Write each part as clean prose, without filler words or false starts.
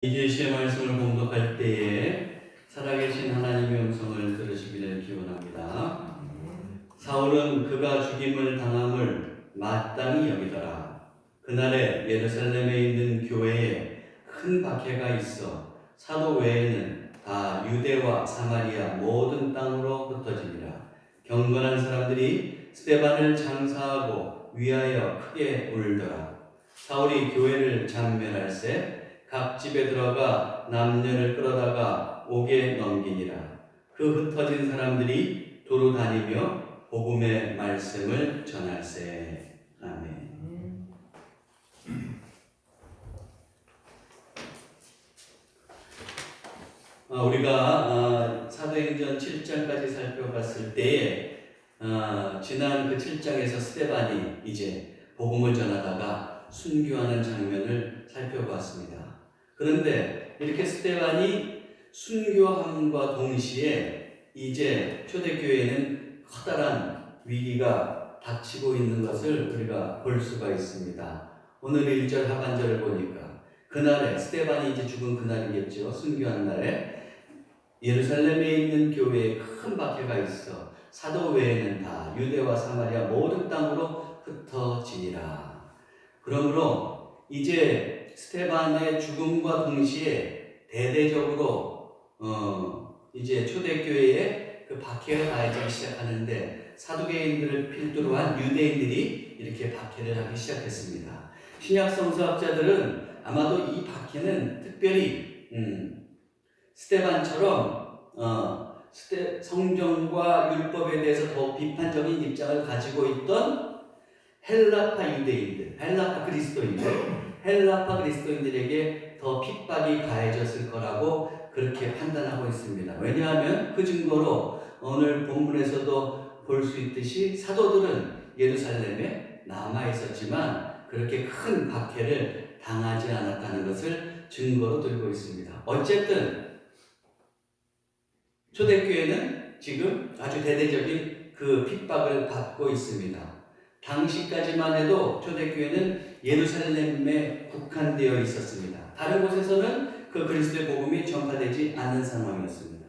이계시의 말씀을 봉독할 때에 살아계신 하나님의 음성을 들으시기를 기원합니다. 사울은 그가 죽임을 당함을 마땅히 여기더라. 그날에 예루살렘에 있는 교회에 큰 박해가 있어 사도 외에는 다 유대와 사마리아 모든 땅으로 흩어지니라. 경건한 사람들이 스데반을 장사하고 위하여 크게 울더라. 사울이 교회를 잔멸할세 각 집에 들어가 남녀를 끌어다가 옥에 넘기니라. 그 흩어진 사람들이 두루 다니며 복음의 말씀을 전할세. 아멘. 우리가 사도행전 7장까지 살펴봤을 때에 지난 그 7장에서 스데반이 이제 복음을 전하다가 순교하는 장면을 살펴보았습니다. 그런데 이렇게 스데반이 순교함과 동시에 이제 초대교회에는 커다란 위기가 닥치고 있는 것을 우리가 볼 수가 있습니다. 오늘 1절 하반절을 보니까 그날에 스데반이 이제 죽은 그날이겠죠. 순교한 날에 예루살렘에 있는 교회에 큰 박해가 있어 사도 외에는 다 유대와 사마리아 모든 땅으로 흩어지니라. 그러므로 이제 스데반의 죽음과 동시에 대대적으로 이제 초대교회에 그 박해가 가해지기 시작하는데 사두개인들을 필두로 한 유대인들이 이렇게 박해를 하기 시작했습니다. 신약 성서학자들은 아마도 이 박해는 특별히 스데반처럼 성경과 율법에 대해서 더 비판적인 입장을 가지고 있던 헬라파 유대인들, 헬라파 그리스도인들에게 더 핍박이 가해졌을 거라고 그렇게 판단하고 있습니다. 왜냐하면 그 증거로 오늘 본문에서도 볼 수 있듯이 사도들은 예루살렘에 남아 있었지만 그렇게 큰 박해를 당하지 않았다는 것을 증거로 들고 있습니다. 어쨌든 초대교회는 지금 아주 대대적인 그 핍박을 받고 있습니다. 당시까지만 해도 초대교회는 예루살렘에 국한되어 있었습니다. 다른 곳에서는 그 그리스도의 복음이 전파되지 않는 상황이었습니다.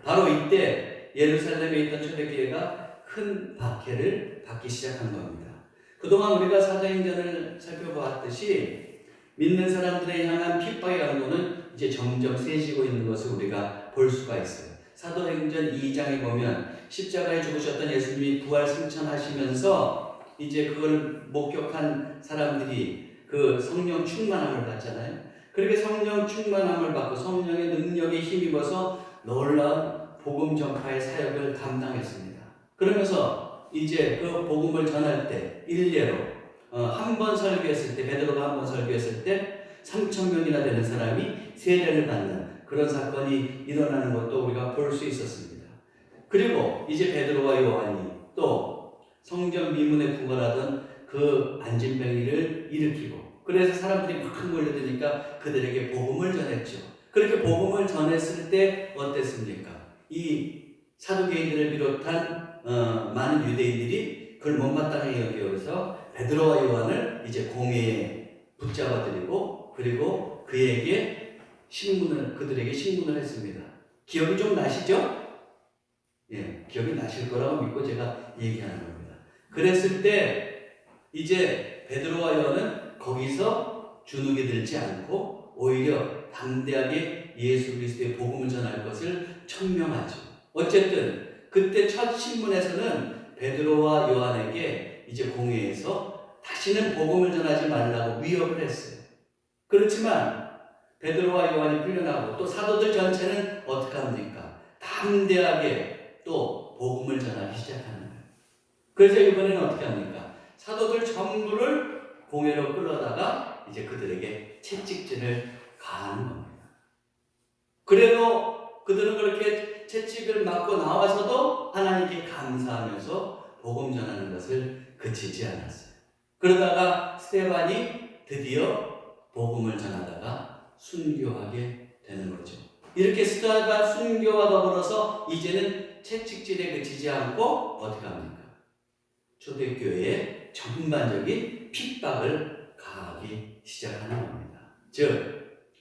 바로 이때 예루살렘에 있던 초대교회가 큰 박해를 받기 시작한 겁니다. 그동안 우리가 사도행전을 살펴보았듯이 믿는 사람들에 향한 핍박의 강도는 이제 점점 세지고 있는 것을 우리가 볼 수가 있어요. 사도행전 2장에 보면 십자가에 죽으셨던 예수님이 부활 승천하시면서 이제 그걸 목격한 사람들이 그 성령 충만함을 받잖아요. 그렇게 성령 충만함을 받고 성령의 능력에 힘입어서 놀라운 복음 전파의 사역을 담당했습니다. 그러면서 이제 그 복음을 전할 때 일례로 한 번 설교했을 때, 베드로가 한 번 설교했을 때 3,000명이나 되는 사람이 세례를 받는 그런 사건이 일어나는 것도 우리가 볼 수 있었습니다. 그리고 이제 베드로와 요한이 또 성전 미문에 구걸하던 그 안진뱅이를 일으키고 그래서 사람들이 막 몰려드니까 그들에게 복음을 전했죠. 그렇게 복음을 전했을 때 어땠습니까? 이 사두개인들을 비롯한 많은 유대인들이 그걸 못마땅하게 여겨서 베드로와 요한을 이제 공회에 붙잡아들이고 그리고 그들에게 신문을 했습니다. 기억이 좀 나시죠? 예, 기억이 나실 거라고 믿고 제가 얘기하는 겁니다. 그랬을 때 이제 베드로와 요한은 거기서 주눅이 들지 않고 오히려 담대하게 예수 그리스도의 복음을 전할 것을 천명하죠. 어쨌든 그때 첫 신문에서는 베드로와 요한에게 이제 공회에서 다시는 복음을 전하지 말라고 위협을 했어요. 그렇지만 베드로와 요한이 풀려나고 또 사도들 전체는 어떻게 합니까? 담대하게 또 복음을 전하기 시작하는 거예요. 그래서 이번에는 어떻게 합니까? 사도들 전부를 공회로 끌어다가 이제 그들에게 채찍질을 가하는 겁니다. 그래도 그들은 그렇게 채찍을 맞고 나와서도 하나님께 감사하면서 복음 전하는 것을 그치지 않았어요. 그러다가 스데반이 드디어 복음을 전하다가 순교하게 되는 거죠. 이렇게 스데반 순교와 더불어서 이제는 채찍질에 그치지 않고 어떻게 합니까? 초대교회에 전반적인 핍박을 가하기 시작하는 겁니다. 즉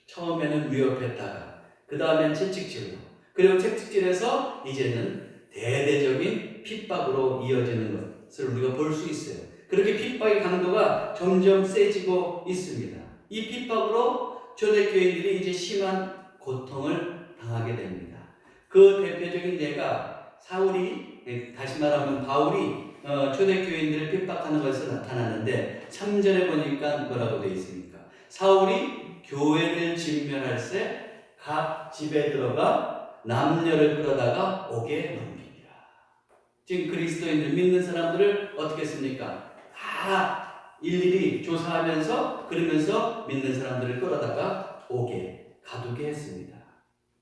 처음에는 위협했다가 그 다음엔 채찍질로, 그리고 채찍질에서 이제는 대대적인 핍박으로 이어지는 것을 우리가 볼 수 있어요. 그렇게 핍박의 강도가 점점 세지고 있습니다. 이 핍박으로 초대교인들이 이제 심한 고통을 당하게 됩니다. 그 대표적인 예가 사울이, 다시 말하면 바울이 초대교인들을 핍박하는 것에서 나타나는데 3절에 보니까 뭐라고 되어 있습니까? 사울이 교회를 진멸할 새 각 집에 들어가 남녀를 끌어다가 옥에 넘기니라. 지금 그리스도인들 믿는 사람들을 어떻게 했습니까? 다 일일이 조사하면서 그러면서 믿는 사람들을 끌어다가 옥에 가두게 했습니다.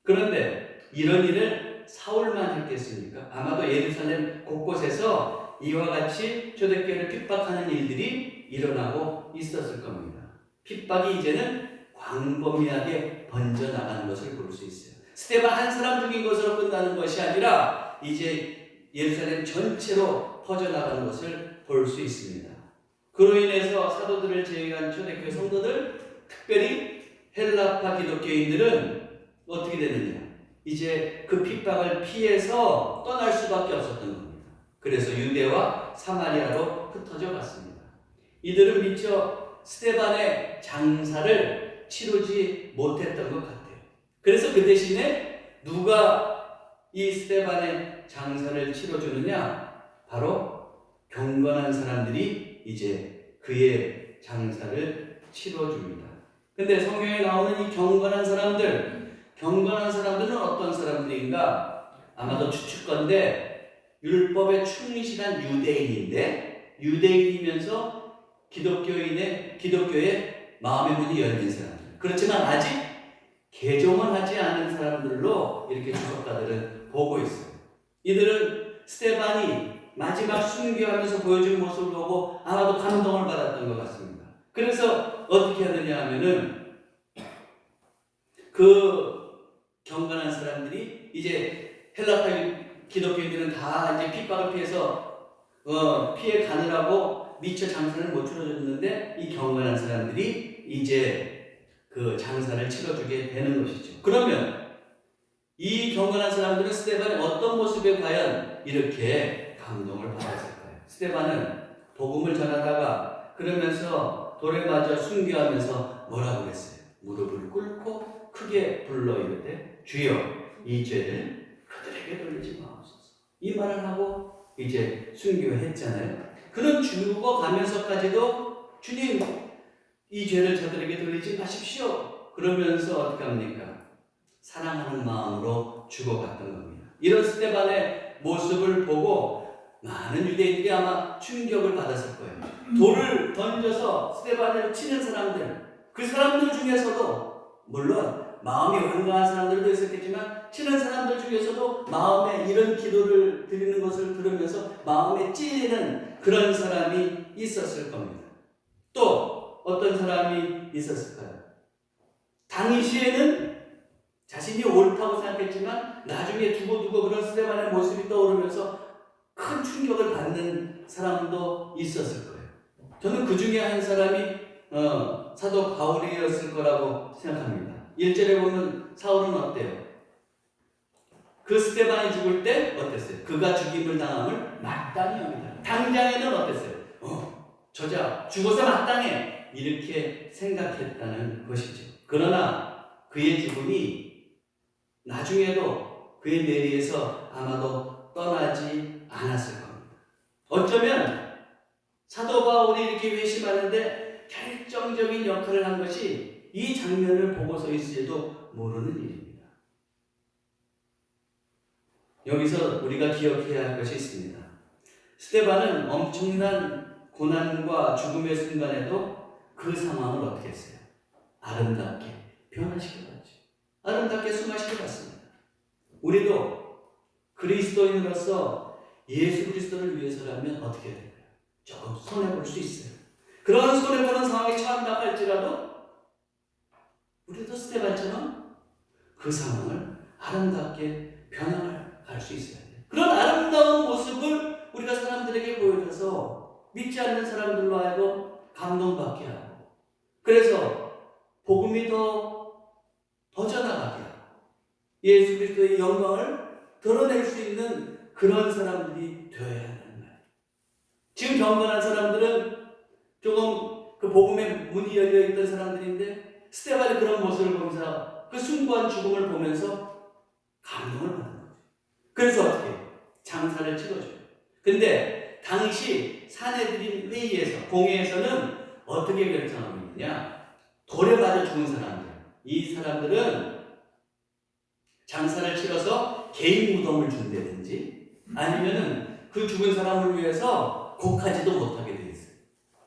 그런데 이런 일을 사울만 했겠습니까? 아마도 예루살렘 곳곳에서 이와 같이 초대교회를 핍박하는 일들이 일어나고 있었을 겁니다. 핍박이 이제는 광범위하게 번져나가는 것을 볼 수 있어요. 스데반 한 사람 죽인 것으로 끝나는 것이 아니라 이제 예루살렘 전체로 퍼져나가는 것을 볼 수 있습니다. 그로 인해서 사도들을 제외한 초대교회 성도들, 특별히 헬라파 기독교인들은 어떻게 되느냐? 이제 그 핍박을 피해서 떠날 수밖에 없었던 겁니다. 그래서 유대와 사마리아로 흩어져 갔습니다. 이들은 미처 스데반의 장사를 치르지 못했던 것 같아요. 그래서 그 대신에 누가 이 스데반의 장사를 치러주느냐? 바로 경건한 사람들이 이제 그의 장사를 치러줍니다. 근데 성경에 나오는 이 경건한 사람들은 어떤 사람들인가? 아마도 추측건데 율법에 충실한 유대인인데, 유대인이면서 기독교의 마음의 문이 열린 사람들. 그렇지만 아직 개종은 하지 않은 사람들로 이렇게 주석가들은 보고 있어요. 이들은 스데반이 마지막 순교하면서 보여준 모습을 보고 아마도 감동을 받았던 것 같습니다. 그래서 어떻게 하느냐 하면은 그 경건한 사람들이 이제 헬라파 기독교인들은 다 이제 핍박을 피해 가느라고 미처 장사를 못 치러줬는데 이 경건한 사람들이 이제 그 장사를 치러주게 되는 것이죠. 그러면 이 경건한 사람들은 스데반의 어떤 모습에 과연 이렇게 감동을 받았을까요? 스데반은 복음을 전하다가 그러면서 돌에 맞아 순교하면서 뭐라고 그랬어요? 무릎을 꿇고 크게 불러 이르되 주여 이 죄를 그들에게 돌리지 마옵소서. 이 말을 하고 이제 순교했잖아요. 그는 죽어가면서까지도 주님 이 죄를 저들에게 돌리지 마십시오. 그러면서 어떻게 합니까? 사랑하는 마음으로 죽어갔던 겁니다. 이런 스데반의 모습을 보고 많은 유대인들이 아마 충격을 받았을 거예요. 돌을 던져서 스데반을 치는 사람들, 그 사람들 중에서도 물론 마음이 완강한 사람들도 있었겠지만 치는 사람들 중에서도 마음에 이런 기도를 드리는 것을 들으면서 마음에 찔리는 그런 사람이 있었을 겁니다. 또 어떤 사람이 있었을까요? 당시에는 자신이 옳다고 생각했지만 나중에 두고두고 그런 스데반의 모습이 떠오르면서 큰 충격을 받는 사람도 있었을 거예요. 저는 그 중에 한 사람이 사도 바울이었을 거라고 생각합니다. 1절에 보면 사울은 어때요? 그 스데반이 죽을 때 어땠어요? 그가 죽임을 당함을 마땅히 합니다. 당장에는 어땠어요? 저자 죽어서 마땅해 이렇게 생각했다는 것이죠. 그러나 그의 죽음이 나중에도 그의 뇌리에서 아마도 떠나지 않았을 겁니다. 어쩌면 사도 바울이 이렇게 회심하는데 결정적인 역할을 한 것이 이 장면을 보고서일지도 모르는 일입니다. 여기서 우리가 기억해야 할 것이 있습니다. 스데반은 엄청난 고난과 죽음의 순간에도 그 상황을 어떻게 했어요? 아름답게 변화시켜봤죠. 아름답게 승화시켜봤습니다. 우리도 그리스도인으로서 예수 그리스도를 위해서라면 어떻게 해야 될까요? 조금 손해볼 수 있어요. 그런 손해보는 상황에 처한다 할지라도 우리도 스데반처럼 그 상황을 아름답게 변화갈 수 있어야 돼요. 그런 아름다운 모습을 우리가 사람들에게 보여줘서 믿지 않는 사람들로 하여금 감동받게 하고, 그래서 복음이 더 예수 그리스도의 영광을 드러낼 수 있는 그런 사람들이 되어야 한다는 거예요. 지금 경건한 사람들은 조금 그 복음의 문이 열려 있던 사람들인데 스데반의 그런 모습을 보면서 그 숭고한 죽음을 보면서 감동을 받는 거죠. 그래서 어떻게 해요? 장사를 찍어줘요. 근데 당시 사내들인 회의에서 공회에서는 어떻게 결정하고 있느냐? 돌에 맞아 죽은 사람들, 이 사람들은 장사를 치러서 개인 무덤을 준다든지 아니면은 그 죽은 사람을 위해서 곡하지도 못하게 돼 있어요.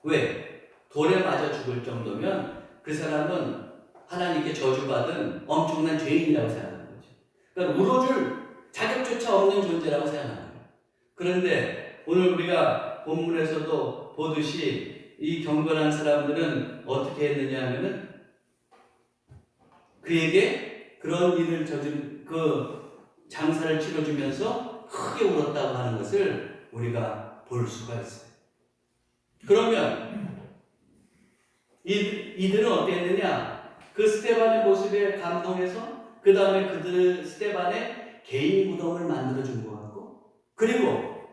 왜? 돌에 맞아 죽을 정도면 그 사람은 하나님께 저주받은 엄청난 죄인이라고 생각하는 거죠. 그러니까 울어줄 자격조차 없는 존재라고 생각하는 거예요. 그런데 오늘 우리가 본문에서도 보듯이 이 경건한 사람들은 어떻게 했느냐 하면은 그에게 그런 일을 저지른 그 장사를 치러주면서 크게 울었다고 하는 것을 우리가 볼 수가 있어요. 그러면 이들은 어땠느냐? 그 스데반의 모습에 감동해서 그 다음에 그들 스데반의 개인 무덤을 만들어준 것 같고, 그리고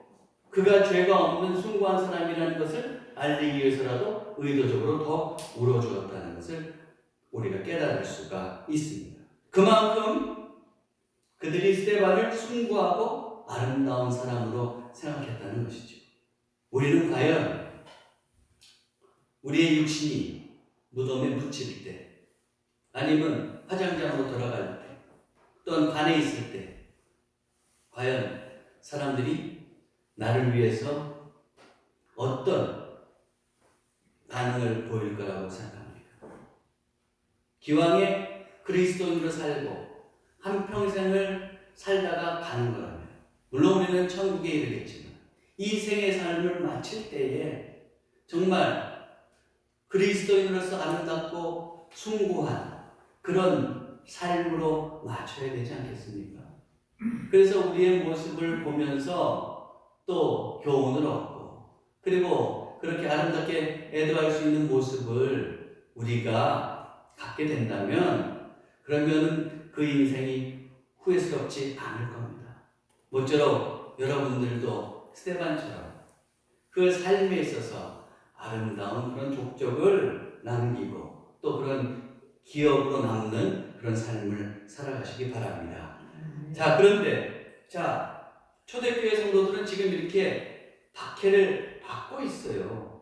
그가 죄가 없는 숭고한 사람이라는 것을 알리기 위해서라도 의도적으로 더 울어주었다는 것을 우리가 깨달을 수가 있습니다. 그만큼 그들이 스데반을 숭고하고 아름다운 사람으로 생각했다는 것이죠. 우리는 과연 우리의 육신이 무덤에 묻힐 때, 아니면 화장장으로 돌아갈 때, 또는 관에 있을 때, 과연 사람들이 나를 위해서 어떤 반응을 보일 거라고 생각합니까? 기왕에 그리스도인으로 살고 한평생을 살다가 가는 거라면, 물론 우리는 천국에 이르겠지만 이 생의 삶을 마칠 때에 정말 그리스도인으로서 아름답고 숭고한 그런 삶으로 맞춰야 되지 않겠습니까? 그래서 우리의 모습을 보면서 또 교훈을 얻고, 그리고 그렇게 아름답게 애도할 수 있는 모습을 우리가 갖게 된다면, 그러면 그 인생이 후회스럽지 않을 겁니다. 모쪼록 여러분들도 스데반처럼 그 삶에 있어서 아름다운 그런 족적을 남기고 또 그런 기억으로 남는 그런 삶을 살아가시기 바랍니다. 자, 그런데 초대교회 성도들은 지금 이렇게 박해를 받고 있어요.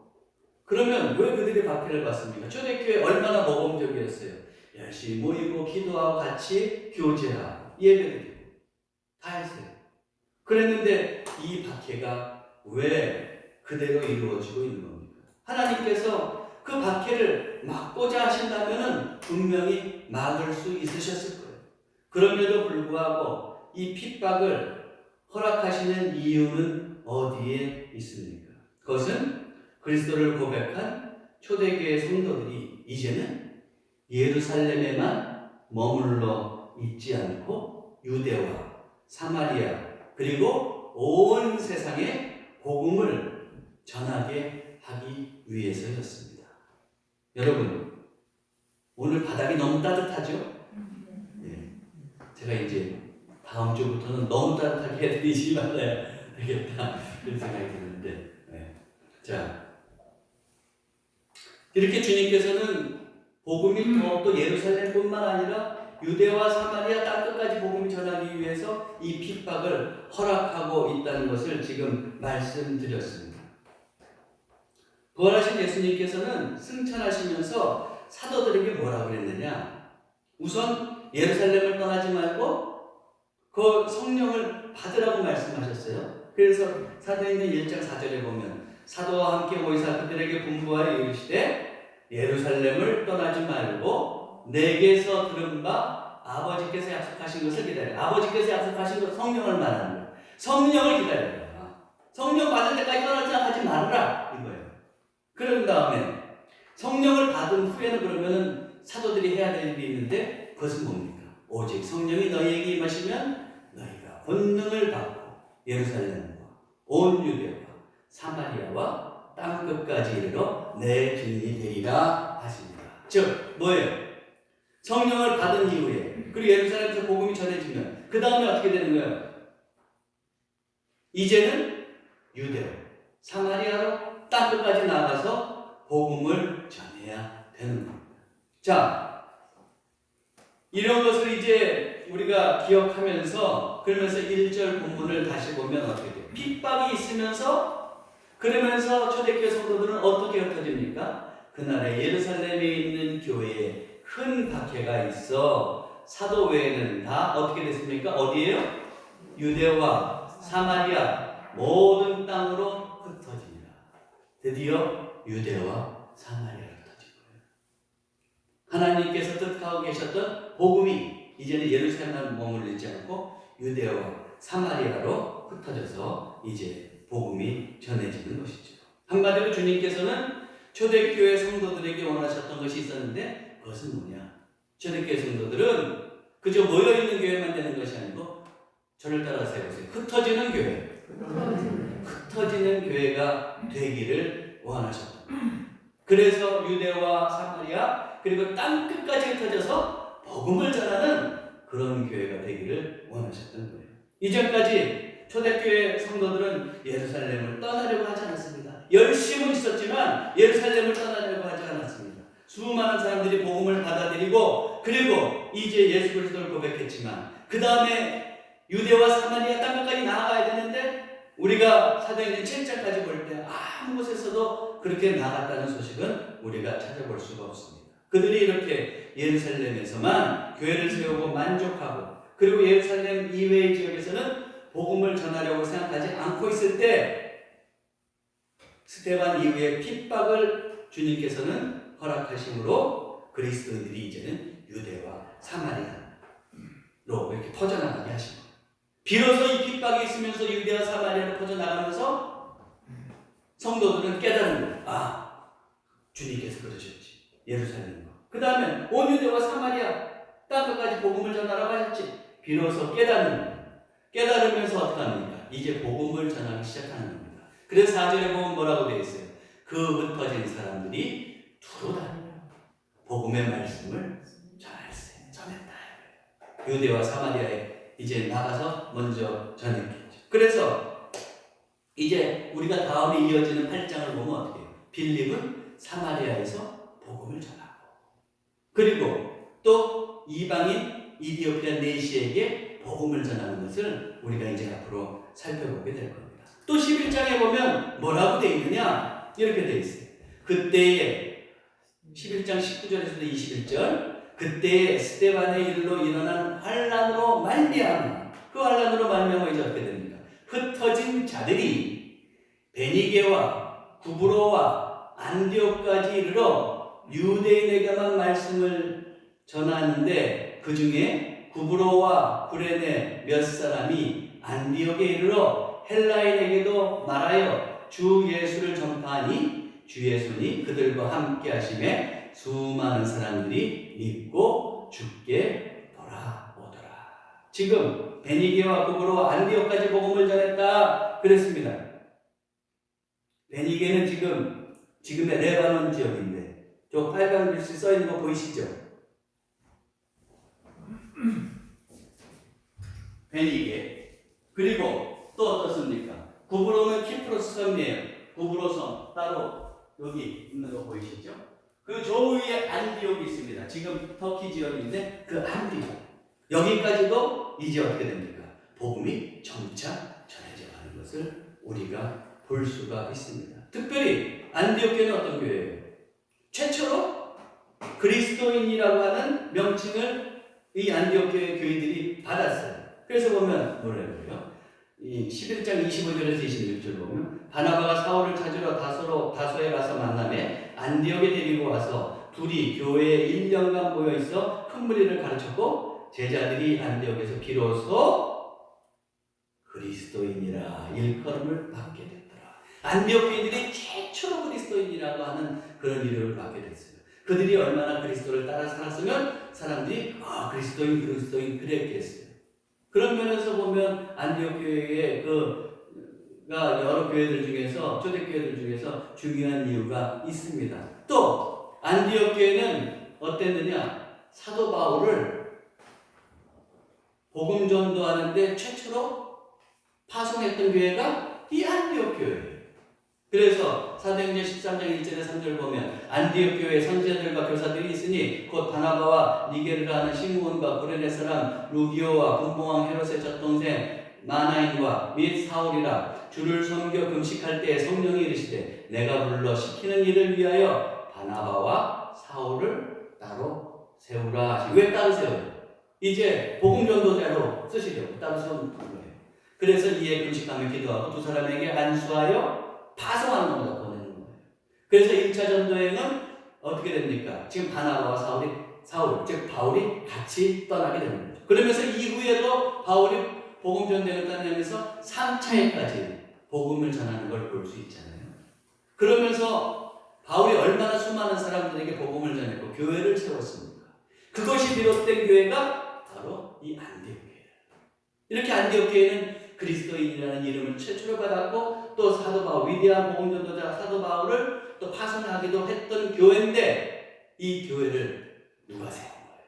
그러면 왜 그들이 박해를 받습니까? 초대교회 얼마나 모범적이었어요. 열심히 모이고 기도하고 같이 교제하고 예배드리고 다 했어요. 그랬는데 이 박해가 왜 그대로 이루어지고 있는 겁니까? 하나님께서 그 박해를 막고자 하신다면 분명히 막을 수 있으셨을 거예요. 그럼에도 불구하고 이 핍박을 허락하시는 이유는 어디에 있습니까? 그것은 그리스도를 고백한 초대교회 성도들이 이제는 예루살렘에만 머물러 있지 않고 유대와 사마리아 그리고 온 세상에 복음을 전하게 하기 위해서였습니다. 여러분, 오늘 바닥이 너무 따뜻하죠? 네. 제가 이제 다음 주부터는 너무 따뜻하게 해드리지 말아야 되겠다 그런 생각이 드는데, 네. 자, 이렇게 주님께서는 복음이 더욱더 예루살렘뿐만 아니라 유대와 사마리아 땅끝까지 복음을 전하기 위해서 이 핍박을 허락하고 있다는 것을 지금 말씀드렸습니다. 부활하신 예수님께서는 승천하시면서 사도들에게 뭐라고 그랬느냐? 우선 예루살렘을 떠나지 말고 그 성령을 받으라고 말씀하셨어요. 그래서 사도행전 1장 4절에 보면 사도와 함께 모이사 그들에게 분부하여 이르시되 예루살렘을 떠나지 말고 내게서 들은 바 아버지께서 약속하신 것을 기다려. 아버지께서 약속하신 것 성령을 말하는 거예요. 성령을 기다려라. 성령 받을 때까지 떠나지 하지 말아라 이거예요. 그런 다음에 성령을 받은 후에는 그러면은 사도들이 해야 될 일이 있는데 그것은 뭡니까? 오직 성령이 너희에게 임하시면 너희가 권능을 받고 예루살렘과 온 유대와 사마리아와 땅끝까지 이르러 내 증인이 되리라 하십니다. 즉 뭐예요? 성령을 받은 이후에 그리고 예루살렘에서 복음이 전해지면 그 다음에 어떻게 되는 거예요? 이제는 유대로, 사마리아로 땅끝까지 나가서 복음을 전해야 되는 겁니다. 자, 이런 것을 이제 우리가 기억하면서 그러면서 1절 본문을 다시 보면 어떻게 돼요? 핍박이 있으면서 그러면서 초대교회 성도들은 어떻게 흩어집니까? 그날에 예루살렘에 있는 교회에 큰 박해가 있어 사도 외에는 다 어떻게 됐습니까? 어디예요? 유대와 사마리아 모든 땅으로 흩어집니다. 드디어 유대와 사마리아로 흩어진 거예요. 하나님께서 뜻하고 계셨던 복음이 이제는 예루살렘만 머물리지 않고 유대와 사마리아로 흩어져서 이제 복음이 전해지는 것이죠. 한마디로 주님께서는 초대교회 성도들에게 원하셨던 것이 있었는데 그것은 뭐냐? 초대교회 성도들은 그저 모여있는 교회만 되는 것이 아니고 저를 따라서 해보세요. 흩어지는 교회. 흩어지는 교회가 되기를 원하셨다. 그래서 유대와 사마리아 그리고 땅끝까지 흩어져서 복음을 전하는 그런 교회가 되기를 원하셨던 거예요. 이전까지 초대교회 성도들은 예루살렘을 떠나려고 하지 않았습니다. 열심은 있었지만 예루살렘을 떠나려고 하지 않았습니다. 수많은 사람들이 복음을 받아들이고 그리고 이제 예수 그리스도를 고백했지만 그 다음에 유대와 사마리아 땅끝까지 나아가야 되는데 우리가 사도행전 7장까지 볼 때 아무 곳에서도 그렇게 나갔다는 소식은 우리가 찾아볼 수가 없습니다. 그들이 이렇게 예루살렘에서만 교회를 세우고 만족하고 그리고 예루살렘 이외의 지역에서는 복음을 전하려고 생각하지 않고 있을 때 스데반 이후에 핍박을 주님께서는 허락하심으로 그리스도인들이 이제는 유대와 사마리아로 이렇게 퍼져나가게 하신 거예요. 비로소 이 핍박이 있으면서 유대와 사마리아로 퍼져나가면서 성도들은 깨달은 거예요. 아, 주님께서 그러셨지. 예루살렘과 그 다음에 온 유대와 사마리아 땅끝까지 복음을 전하라고 하셨지. 비로소 깨달으면서 어떻게 합니까? 이제 복음을 전하기 시작하는 겁니다. 그래서 4절에 보면 뭐라고 되어 있어요? 그 흩어진 사람들이 두루 다니며 복음의 말씀을 전했다. 유대와 사마리아에 이제 나가서 먼저 전했겠죠. 그래서 이제 우리가 다음에 이어지는 8장을 보면 어떻게 해요? 빌립은 사마리아에서 복음을 전하고 그리고 또 이방인 이디오피아 내시에게 복음을 전하는 것을 우리가 이제 앞으로 살펴보게 될 겁니다. 또 11장에 보면 뭐라고 되어 있느냐? 이렇게 되어 있어요. 그때에 11장 19절에서도 21절 그때에 스데반의 일로 일어난 환란으로 말미암아 그 환란으로 말미암아 이제 어떻게 됩니까? 흩어진 자들이 베니게와 구브로와 안디옥까지 이르러 유대인에게만 말씀을 전하는데 그 중에 구브로와 구레네 몇 사람이 안디옥에 이르러 헬라인에게도 말하여 주 예수를 전파하니 주의 손이 그들과 함께 하심에 수많은 사람들이 믿고 죽게 돌아오더라. 지금 베니게와 구브로와 안디옥까지 복음을 전했다 그랬습니다. 베니게는 지금의 레바논 지역인데 저 빨간 글씨 써 있는 거 보이시죠? 베니게 그리고 또 어떻습니까? 구브로는 키프로스 섬이에요. 구브로 섬 따로 여기 있는 거 보이시죠? 그 저 위에 안디옥이 있습니다. 지금 터키 지역인데 그 안디옥 여기까지도 이제 어떻게 됩니까? 복음이 점차 전해져 가는 것을 우리가 볼 수가 있습니다. 특별히 안디옥 교회는 어떤 교회예요? 최초로 그리스도인이라고 하는 명칭을 이 안디옥 교회 교인들이 받았어요. 그래서 보면 뭐래요? 이 11장 25절에서 26절 보면 바나바가 사울을 찾으러 다소에 가서 만나매 안디옥에 데리고 와서 둘이 교회에 1년간 모여 있어 큰 무리를 가르쳤고 제자들이 안디옥에서 비로소 그리스도인이라 일컬음을 받게 됐더라. 안디옥 교인들이 최초로 그리스도인이라고 하는 그런 이름을 받게 됐어요. 그들이 얼마나 그리스도를 따라 살았으면 사람들이 그리스도인 그랬겠어요. 그런 면에서 보면 안디옥 교회의 가 여러 교회들 중에서 초대교회들 중에서 중요한 이유가 있습니다. 또 안디옥 교회는 어땠느냐? 사도 바울을 복음 전도하는데 최초로 파송했던 교회가 이 안디옥 교회예요. 그래서 사도행전 13장 1절에 3절 보면 안디옥 교회에 선지자들과 교사들이 있으니 곧 바나바와 니게르라 하는 시므온과 구레네 사람 루기오와 분봉왕 헤롯의 젖동생 마나인과 및 사울이라 주를 섬겨 금식할 때에 성령이 이르시되 내가 불러 시키는 일을 위하여 바나바와 사울을 따로 세우라 하시. 왜 따로 세워요? 이제 복음 전도자로 쓰시려고 따로 세우는 거예요. 그래서 이에 금식하며 기도하고 두 사람에게 안수하여 파송하는 겁니다. 보내는 거예요. 그래서 1차 전도행은 어떻게 됩니까? 지금 바나바와 사울, 즉 바울이 같이 떠나게 되는 거죠. 그러면서 이후에도 바울이 복음 전도행을 떠나면서 3차에까지 복음을 전하는 걸 볼 수 있잖아요. 그러면서 바울이 얼마나 수많은 사람들에게 복음을 전했고 교회를 세웠습니까? 그것이 비롯된 교회가 바로 이 안디옥 교회예요. 이렇게 안디옥 교회는 그리스도인이라는 이름을 최초로 받았고 또 사도 바울, 위대한 복음 전도자 사도 바울을 또 파송하기도 했던 교회인데 이 교회를 누가 세운 거예요?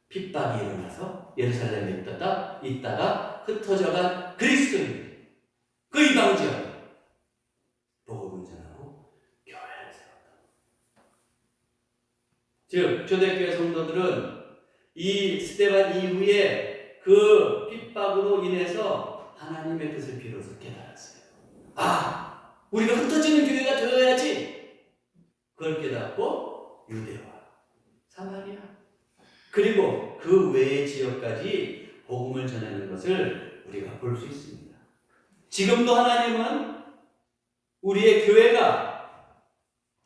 핍박이 일어나서 예루살렘에 있다가 흩어져간 그리스도인들, 그 이방 지역에 복음을 전하고 교회를 세웠다. 즉 초대교회 성도들은 이 스데반 이후에 그 핍박으로 인해서 하나님의 뜻을 비로소 깨달았어요. 아, 우리가 흩어지는 교회가 되어야지. 그걸 깨닫고 유대와 사마리아 그리고 그 외의 지역까지 복음을 전하는 것을 우리가 볼 수 있습니다. 지금도 하나님은 우리의 교회가,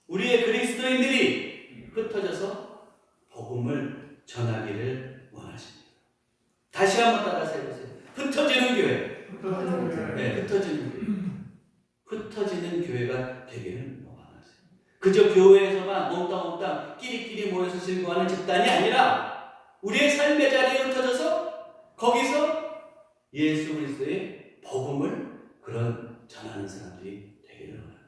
우리의 그리스도인들이 흩어져서 복음을 전하기를 원하십니다. 다시 한번 따라서 해보세요. 흩어지는 교회. 네, 흩어지는 교회. 흩어지는 교회가 되기를 원하세요. 그저 교회에서만 몽땅몽땅 끼리끼리 모여서 즐거워하는 집단이 아니라 우리의 삶의 자리에 흩어져서 거기서 예수 그리스도의 복음을 그런 전하는 사람들이 되기를 원합니다.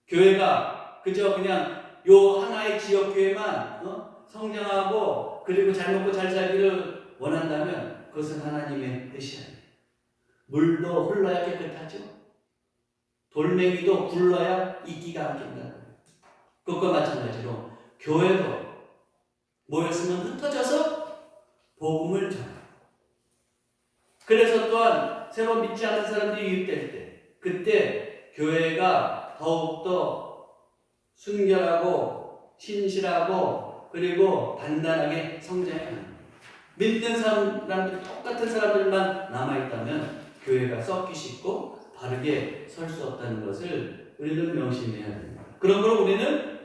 교회가 그저 그냥 요 하나의 지역 교회만 성장하고 그리고 잘 먹고 잘 살기를 원한다면 그것은 하나님의 뜻이 아니에요. 물도 흘러야 깨끗하죠. 돌멩이도 굴러야 이끼가 안 낀다. 그것과 마찬가지로 교회도 모였으면 흩어져서 복음을 전하고 그래서 또한 새로 믿지 않은 사람들이 유입될 때 그때 교회가 더욱더 순결하고 신실하고 그리고 단단하게 성장하는 믿는 사람들 똑같은 사람들만 남아있다면 교회가 썩기 쉽고 바르게 설 수 없다는 것을 우리는 명심해야 됩니다. 그러므로 우리는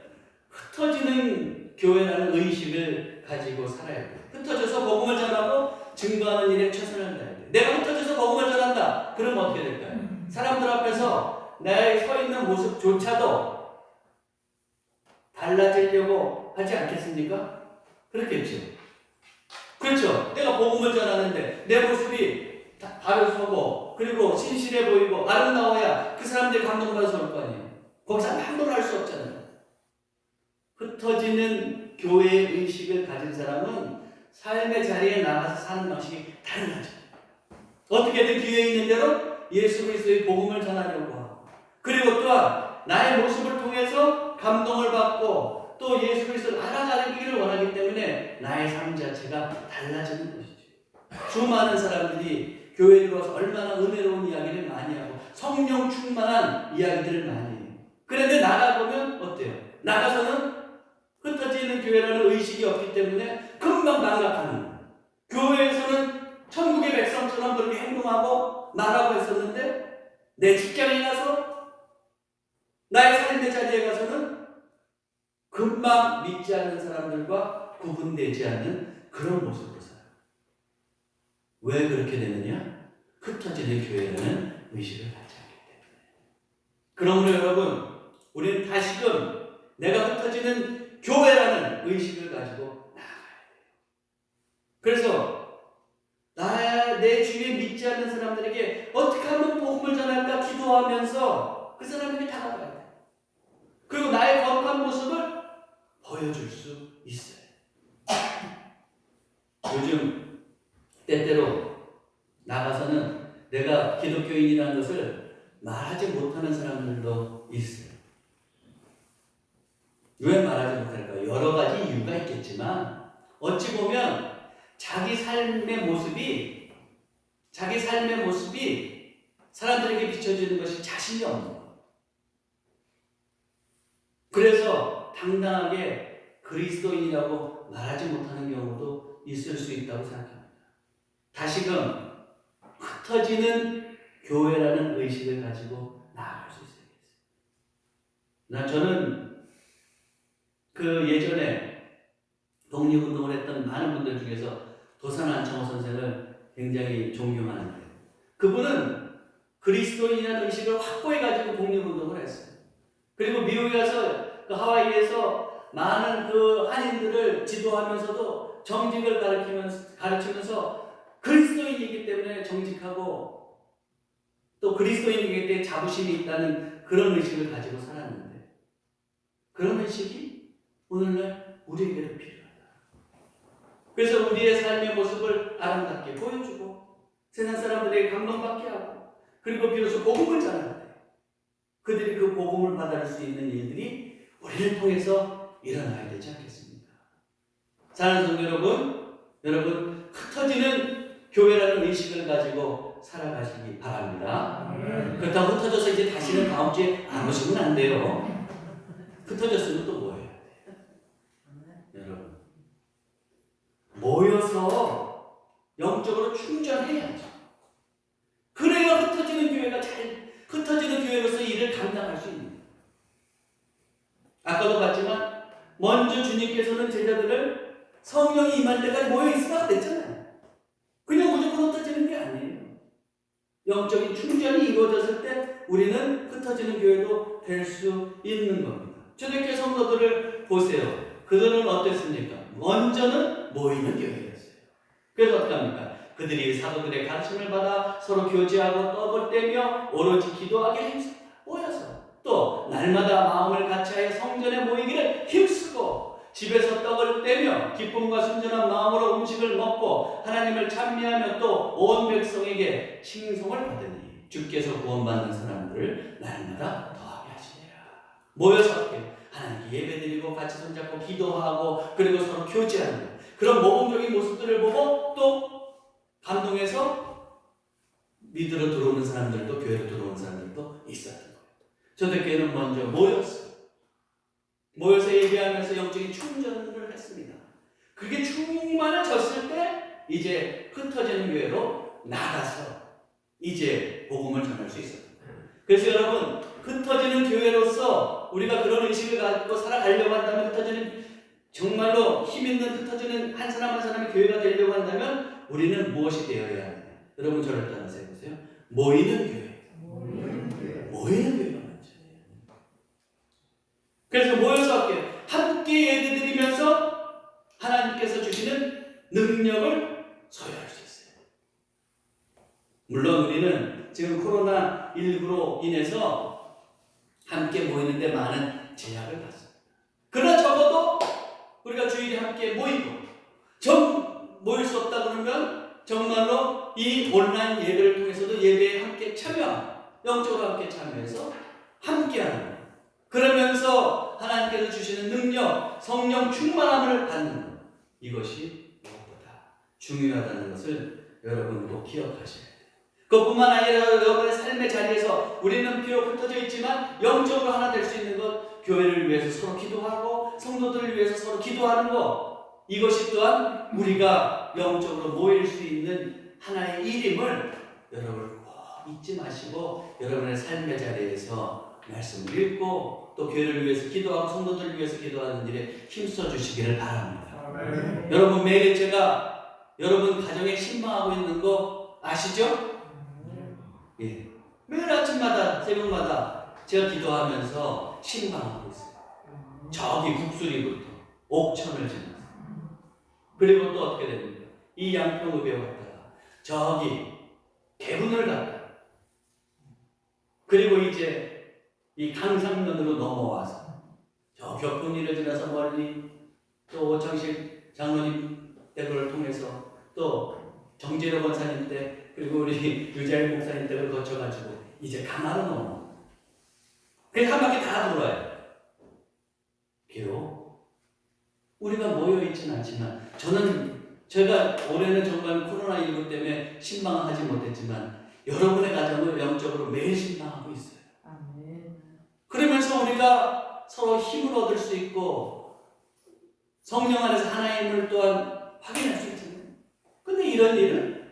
흩어지는 교회라는 의식을 가지고 살아야 돼요. 흩어져서 복음을 전하고 증거하는 일에 최선을 다해야 돼요. 내가 흩어져서 복음을 전한다. 그러면 어떻게 될까요? 사람들 앞에서 내 서 있는 모습조차도 달라지려고 하지 않겠습니까? 그렇겠죠. 그렇죠. 내가 복음을 전하는데 내 모습이 바로 서고 그리고 신실해 보이고 아름다워야 그 사람들이 감동받아서 올 거 아니에요. 거기서 함부로 할 수 없잖아요. 흩어지는 교회의 의식을 가진 사람은 삶의 자리에 나가서 사는 방식이 달라져요. 어떻게든 기회 있는 대로 예수 그리스도의 복음을 전하려고 하고 그리고 또한 나의 모습을 통해서 감동을 받고 또 예수 그리스도를 알아가기를 원하기 때문에 나의 삶 자체가 달라지는 것이죠. 수많은 사람들이 교회에 들어와서 얼마나 은혜로운 이야기를 많이 하고 성령 충만한 이야기들을 많이 해요. 그런데 나가보면 어때요? 나가서는 흩어지는 교회라는 의식이 없기 때문에 금방 망각하는 거예요. 교회에서는 천국의 백성처럼 그렇게 행동하고 말하고 했었는데 내 직장에 가서 나의 삶의 자리에 가서는 금방 믿지 않는 사람들과 구분되지 않는 그런 모습으로 살아요. 왜 그렇게 되느냐? 흩어지는 교회라는 의식을 갖지 않기 때문에. 그러므로 여러분, 우리는 다시금 내가 흩어지는 교회라는 의식을 가지고 나아가야 돼요. 그래서 내 주위에 믿지 않는 사람들에게 어떻게 하면 복음을 전할까 기도하면서 그 사람에게 다가가야 돼요. 그리고 나의 거룩한 모습을 보여줄 수 있어요. 요즘 때때로 나가서는 내가 기독교인이라는 것을 말하지 못하는 사람들도 있어요. 왜 말하지 못할까요? 여러 가지 이유가 있겠지만 어찌 보면 자기 삶의 모습이 사람들에게 비춰지는 것이 자신이 없는 거예요. 그래서 당당하게 그리스도인이라고 말하지 못하는 경우도 있을 수 있다고 생각합니다. 다시금 흩어지는 교회라는 의식을 가지고 나아갈 수 있어야겠어요. 저는 그 예전에 독립운동을 했던 많은 분들 중에서 도산 안창호 선생을 굉장히 존경하는데, 그분은 그리스도인이라는 의식을 확고해가지고 독립운동을 했어요. 그리고 미국에 가서 그 하와이에서 많은 그 한인들을 지도하면서도 정직을 가르치면서 그리스도인이기 때문에 정직하고 또 그리스도인이기 때문에 자부심이 있다는 그런 의식을 가지고 살았는데, 그런 의식이 오늘날 우리에게도 필요하다. 그래서 우리의 삶의 모습을 아름답게 보여주고 세상 사람들에게 감동받게 하고, 그리고 비로소 복음을 전할 때 그들이 그 복음을 받아들일 수 있는 일들이 우리를 통해서 일어나야 되지 않겠습니까? 사랑하는 성도 여러분 흩어지는 교회라는 의식을 가지고 살아가시기 바랍니다. 그렇다고 흩어져서 이제 다시는 다음 주에 안 오시면 안 돼요. 흩어졌으면 또 뭐 해야 돼요? 여러분, 모여서 영적으로 충전해야죠. 그래야 흩어지는 교회로서 일을 감당할 수 있는 거예요. 아까도 봤지만 먼저 주님께서는 제자들을 성령이 임할 때까지 모여있으라 그랬잖아요. 그냥 무조건 흩어지는 게 아니에요. 영적인 충전이 이루어졌을 때 우리는 흩어지는 교회도 될 수 있는 겁니다. 초대교회 성도들을 보세요. 그들은 어땠습니까? 먼저는 모이는 교회였어요. 그래서 어떻게 합니까? 그들이 사도들의 가르침을 받아 서로 교제하고 떡을 떼며 오로지 기도하게 힘쓰고 모여서, 또 날마다 마음을 같이하여 성전에 모이기를 힘쓰고 집에서 떡을 떼며 기쁨과 순전한 마음으로 음식을 먹고 하나님을 찬미하며 또 온 백성에게 칭송을 받으니 주께서 구원받는 사람들을 날마다 더하게 하시니라. 모여서 어떻게 하나님께 예배드리고 같이 손잡고 기도하고 그리고 서로 교제하는 그런 모범적인 모습들을 보고 또 감동해서 믿으러 들어오는 사람들도, 교회로 들어오는 사람들도 있었던 거예요. 초대교회는 먼저 모여서 예배하면서 영적인 충전을 했습니다. 그게 충만해졌을 때 이제 흩어지는 교회로 나가서 이제 복음을 전할 수 있었던 거예요. 그래서 여러분, 흩어지는 교회로서 우리가 그런 의식을 갖고 살아가려고 한다면, 정말로 힘있는 흩어지는 한 사람 한 사람의 교회가 되려고 한다면 우리는 무엇이 되어야 하느냐? 여러분 저를 따라서 해보세요. 모이는 교회. 모이는 교회가 먼저예요. 그래서 모여서 함께 예배드리면서 하나님께서 주시는 능력을 소유할 수 있어요. 물론 우리는 지금 코로나19로 인해서 함께 모이는데 많은 제약을 받습니다. 그러나 적어도 우리가 주일에 함께 모이고 모일 수 없다 그러면 정말로 이 온라인 예배를 통해서도 예배에 함께 영적으로 함께 참여해서 함께하는 거예요. 그러면서 하나님께서 주시는 능력, 성령 충만함을 받는 것, 이것이 무엇보다 중요하다는 것을 여러분 꼭 기억하셔야 돼요. 그것뿐만 아니라 여러분의 삶의 자리에서 우리는 비록 흩어져 있지만 영적으로 하나 될 수 있는 것, 교회를 위해서 서로 기도하고 성도들을 위해서 서로 기도하는 것, 이것이 또한 우리가 영적으로 모일 수 있는 하나의 일임을 여러분 꼭 잊지 마시고 여러분의 삶의 자리에서 말씀을 읽고 또 교회를 위해서 기도하고 성도들을 위해서 기도하는 일에 힘써 주시기를 바랍니다. 여러분, 매일 제가 여러분 가정에 신방하고 있는 거 아시죠? 예. 매일 아침마다 새벽마다 제가 기도하면서 신방하고 있어요. 저기 북수리부터 옥천을 지나서 그리고 또 어떻게 됩니까? 이 양평읍에 왔다가 저기 대군을 갔다가 그리고 이제 이 강상면으로 넘어와서 저 격분리를 지나서 멀리 또 오창식 장로님 댁을 통해서 또 정재로 권사님 때 그리고 우리 유자일 목사님 때를 거쳐가지고 이제 가마로 넘어. 그래서 한 바퀴 다 돌아요. 비록 우리가 모여있지는 않지만 제가 올해는 정말 코로나19 때문에 신방하지 못했지만 여러분의 가정을 영적으로 매일 신방하고 있어요. 그러면서 우리가 서로 힘을 얻을 수 있고 성령 안에서 하나님을 또한 확인할 수 있잖아요. 근데 이런 일은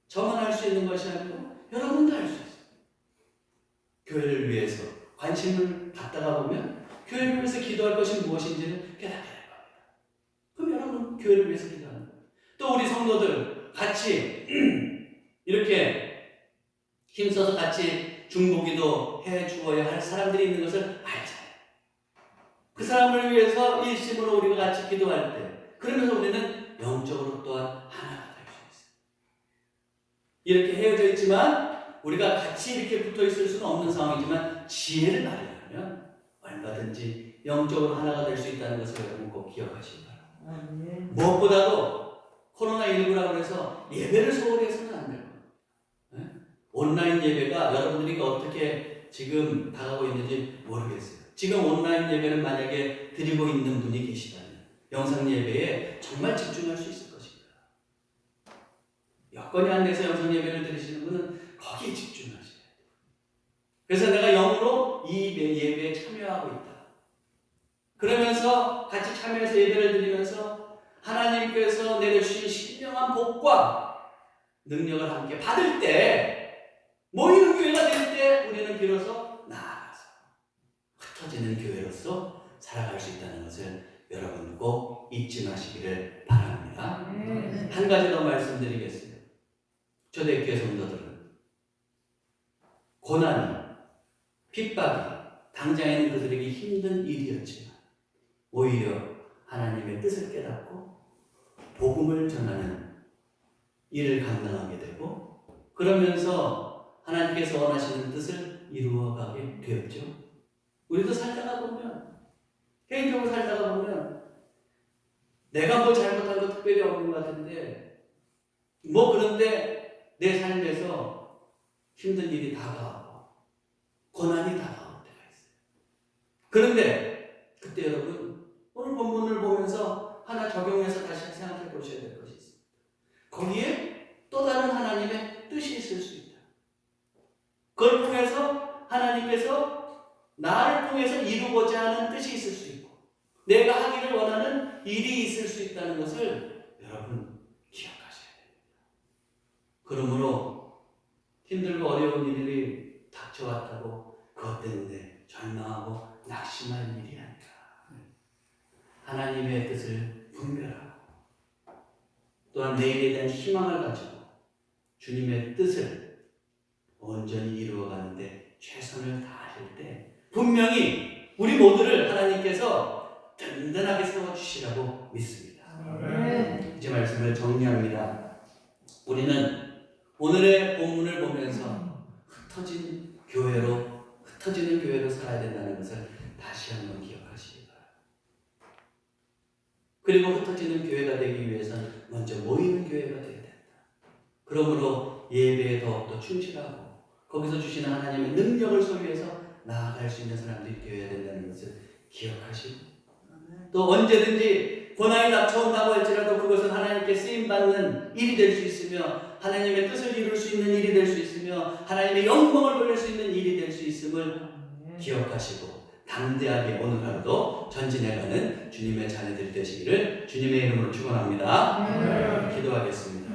저만 할 수 있는 것이 아니고 여러분도 할 수 있어요. 교회를 위해서 관심을 갖다가 보면 교회를 위해서 기도할 것이 무엇인지를 깨닫게 될 겁니다. 그럼 여러분 교회를 위해서 기도하는 거예요. 또 우리 성도들 같이 이렇게 힘써서 같이 중보기도 해주어야 할 사람들이 있는 것을 알잖아요. 그 사람을 위해서 일심으로 우리가 같이 기도할 때 그러면서 우리는 영적으로 또한 하나가 될 수 있어요. 이렇게 헤어져 있지만 우리가 같이 이렇게 붙어 있을 수는 없는 상황이지만 지혜를 발휘하면 얼마든지 영적으로 하나가 될 수 있다는 것을 여러분 꼭 기억하시기 바랍니다. 무엇보다도 코로나19라고 해서 예배를 소홀히 해서는 안 돼요. 온라인 예배가 여러분들이 어떻게 지금 다가오고 있는지 모르겠어요. 지금 온라인 예배를 만약에 드리고 있는 분이 계시다면 영상 예배에 정말 집중할 수 있을 것입니다. 여건이 안 돼서 영상 예배를 드리시는 분은 거기에 집중하셔야 돼요. 그래서 내가 영으로 이 예배에 참여하고 있다. 그러면서 같이 참여해서 예배를 드리면서 하나님께서 내려주신 신령한 복과 능력을 함께 받을 때 모이는 교회가 될 때 우리는 비로소 나아가서 흩어지는 교회로서 살아갈 수 있다는 것을 여러분 꼭 잊지 마시기를 바랍니다. 한 가지 더 말씀드리겠습니다. 초대교회 성도들은 고난이, 핍박이 당장에는 그들에게 힘든 일이었지만 오히려 하나님의 뜻을 깨닫고 복음을 전하는 일을 감당하게 되고 그러면서 하나님께서 원하시는 뜻을 이루어가게 되었죠. 우리도 살다가 보면 개인적으로 살다가 보면 내가 뭐 잘못한 거 특별히 없는 것 같은데 그런데 내 삶에서 힘든 일이 다가오고 고난이 다가올 때가 있어요. 그런데 그때 여러분 오늘 본문을 보면서 하나 적용해서 다시 생각해 보셔야 될 것이 있습니다. 거기에 또 다른 하나님의 뜻이 있을 수 있다. 그걸 통해서 하나님께서 나를 통해서 이루고자 하는 뜻이 있을 수 있고 내가 하기를 원하는 일이 있을 수 있다는 것을 여러분 기억하셔야 됩니다. 그러므로 힘들고 어려운 일이 닥쳐왔다고 그것 때문에 절망하고 낙심할 일이 아니라 하나님의 뜻을 분별하고 또한 내일에 대한 희망을 가지고 주님의 뜻을 온전히 이루어가는데 최선을 다하실 때 분명히 우리 모두를 하나님께서 든든하게 세워주시라고 믿습니다. 이제 말씀을 정리합니다. 우리는 오늘의 본문을 보면서 흩어지는 교회로 살아야 된다는 것을 다시 한번 기억하시기 바랍니다. 그리고 흩어지는 교회가 되기 위해서는 먼저 모이는 교회가 되어야 된다. 그러므로 예배에 더욱더 충실하고 거기서 주시는 하나님의 능력을 소유해서 나아갈 수 있는 사람들이 되어야 된다는 것을 기억하시고 또 언제든지 고난이 닥쳐온다고 할지라도 그것은 하나님께 쓰임받는 일이 될 수 있으며 하나님의 뜻을 이룰 수 있는 일이 될 수 있으며 하나님의 영광을 돌릴 수 있는 일이 될 수 있음을 기억하시고 담대하게 오늘 하루도 전진해가는 주님의 자녀들 되시기를 주님의 이름으로 축원합니다. 기도하겠습니다.